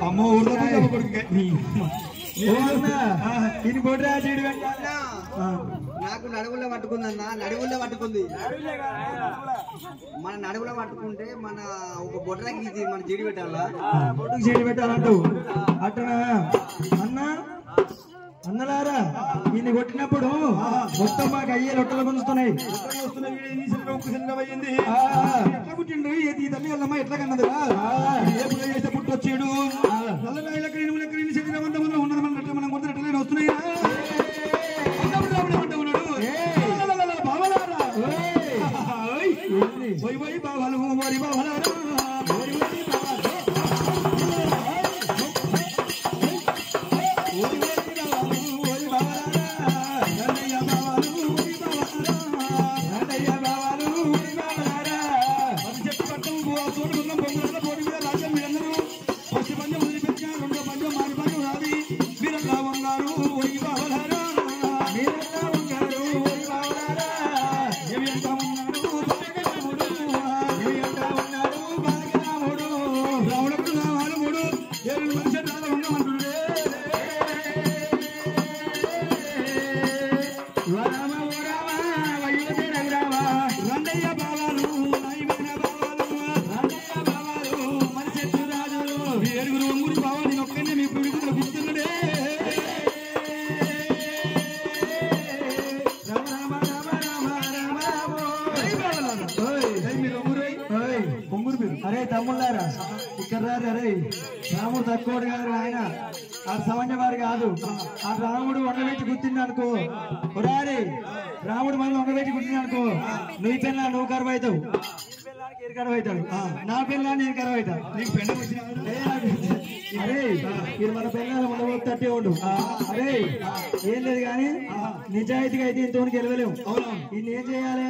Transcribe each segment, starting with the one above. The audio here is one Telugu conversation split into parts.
అమ్మ ఊర్లో నాకు నడువులో పట్టుకుందన్నా, నడువుల్లో పట్టుకుంది. మన నడువులో పట్టుకుంటే మన ఒక బొడ్రకి ఇది మన జీడి పెట్టాలా, బొడ్డుకు జీడి పెట్టాలంటావు అట్టనా అన్నా? అన్నలారా ఈయన కొట్టినప్పుడు మొత్తం మాకు అయ్యే లొట్టలు పొందుతున్నాయి. ఎట్లా పుట్టిండు ఈ తల్లి వల్లమ్మా ఎట్లా కన్నదిరా? ఏ పుట్టొచ్చాడు శరీరవంతంలో ఉన్నది మనం కొంత రెట్టలే వస్తున్నాయి. బావాలు మరి బావలారా అరే తమ్ముళ్ళారా ఇక్కడ అరే రాముడు తక్కువడు కాదు ఆయన, ఆ సమన్య వారు కాదు. ఆ రాముడు వండబెట్టి గుర్తింది అనుకో, ఒరారే రాముడు మనం వండబెట్టి గుర్తింది అనుకో, నువ్వు పెళ్ళ నువ్వు కరువు అవుతావు, కరువు అవుతాడు, నా పెళ్ళ నేను కరువు అవుతా. నీకు పెళ్ళ వచ్చిన అరే మీరు మన పెళ్ళ ఉండబోతట్టే ఉండు. అరే ఏం లేదు కానీ నిజాయితీగా అయితే ఇంతవరకు గెలవలేము. అవును ఇన్ని ఏం చేయాలి?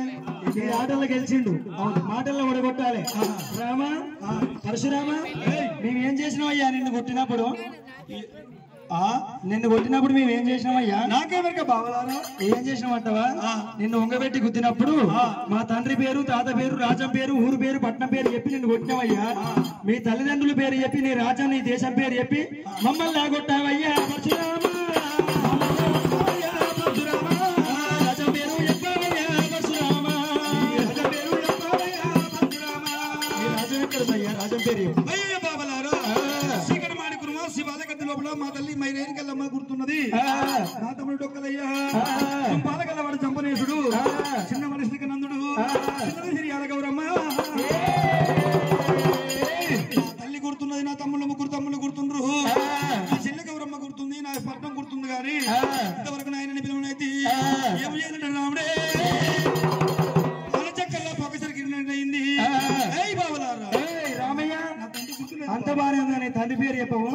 ఈ ఆటల్లో గెలిచిండు, అవును మాటల్లో ఓడగొట్టాలి. రామ పరశురామ మేమేం చేసినామయ్యా నిన్ను కొట్టినప్పుడు? మేమేం చేసినామయ్యా? నాకేమరిక బావలారా ఏం చేసినామంటావా? నిన్ను ఉంగబెట్టి గుద్దినప్పుడు మా తండ్రి పేరు, తాత పేరు, రాజం పేరు, ఊరు పేరు, పట్నం పేరు చెప్పి నిన్ను కొట్టినామయ్యా. మీ తల్లిదండ్రుల పేరు చెప్పి, నీ రాజ్యం నీ దేశం పేరు చెప్పి మమ్మల్ని లాగొట్టావయ్యా. పరశురామ రాజం పేరు చెప్పావయ్యా, పరశురామ రాజం ఎక్కడయ్యా? రాజం పేరు బాబలారా బాలగద్ద లోపల మా తల్లి మైరేనికల్లమ్మ గుర్తున్నది. నా తమ్ముడు డొక్కలయ్యా బాలగల్ల వాడు చంపనేశుడు, చిన్న మనిషికి నందుడు, చిన్న యాదగౌరమ్మ తల్లి గుర్తున్నది. నా తమ్ముళ్ళు ముగ్గురు తమ్ముళ్ళు గుర్తుండ్రు, నా చెల్లె గౌరమ్మ గుర్తుంది, నా పట్నం గుర్తుంది. కానీ ఇంతవరకు నాయనని పిలువనైతే ఏం చేయాలంటే రాముడే చక్కల్లా పక్కసరికి అయింది. రామయ్య అంత బాగానే ఉందా? నీ తండ్రి పేరు చెప్పవు.